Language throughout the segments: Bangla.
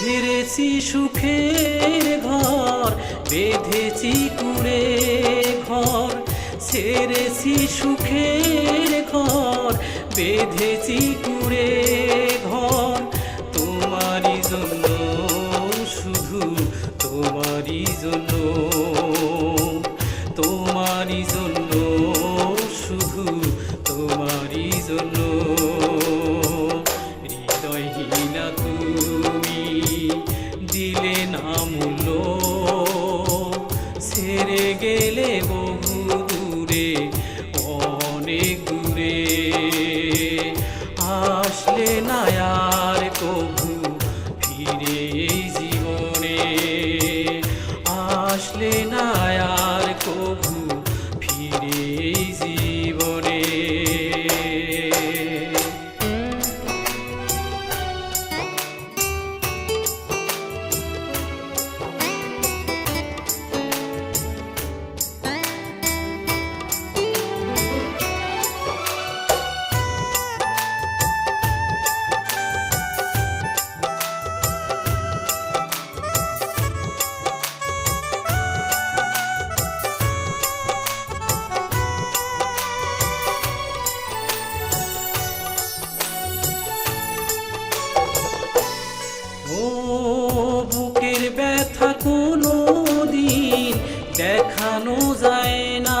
ঝেড়েছি সুখের ঘর, বেঁধেছি কুড়ে ঘর, ছেড়েছি সুখের ঘর, বেঁধেছি কুড়ে ঘর। তোমারই জন্য, শুধু তোমারই জন্য, তোমারই জন্য, শুধু তোমারই জন্য। হৃদয়হীনা তুমি দিলে না মূল্য, ছেড়ে গেলে বহু দূরে, অনেক দূরে। আসলে না আর কভু ফিরে এই জীবনে, আসলে না আর কভু ফিরে এই জীবনে। বুকের ব্যথা কোনো দিন দেখানো যায় না,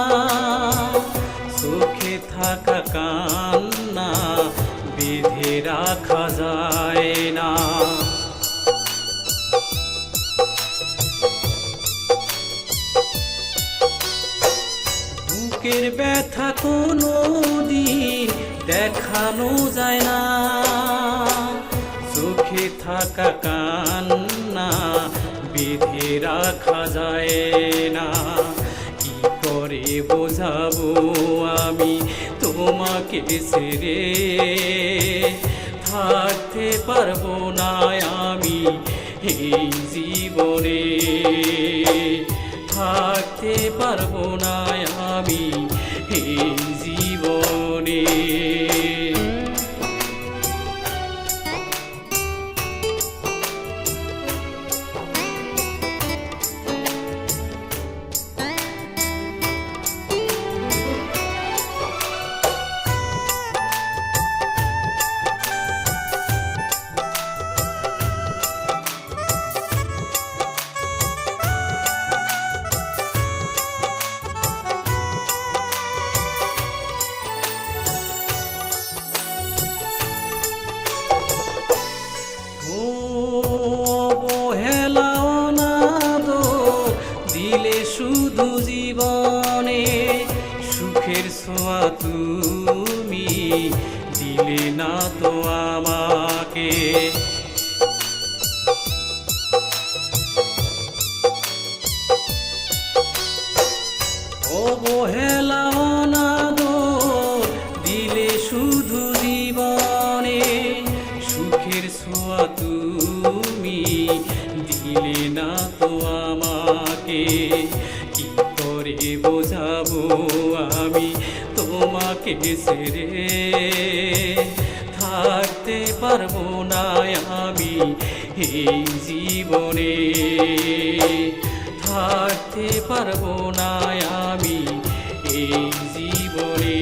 চোখে থাকা কান্না বেঁধে রাখা যায় না। বুকের ব্যথা কোনো দিন দেখানো যায় না, চোখে থাকা কান্না বেঁধে রাখা যায় না। কি করে বোঝাবো আমি তোমাকে ছেড়ে, থাকতে পারবো না আমি এই জীবনে, থাকতে পারবো না আমি এই জীবনে। দিলে শুধু জীবনে সুখের ছোঁয়া তুমি দিলে না তো আমাকে। অবহেলা অনাদর দিলে শুধু জীবনে সুখের ছোঁয়া তুমি দিলে না তো আমাকে। কি করে বোঝাবো আমি তোমাকে ছেড়ে, থাকতে পারবো না আমি এই জীবনে, থাকতে পারবো না আমি এই জীবনে।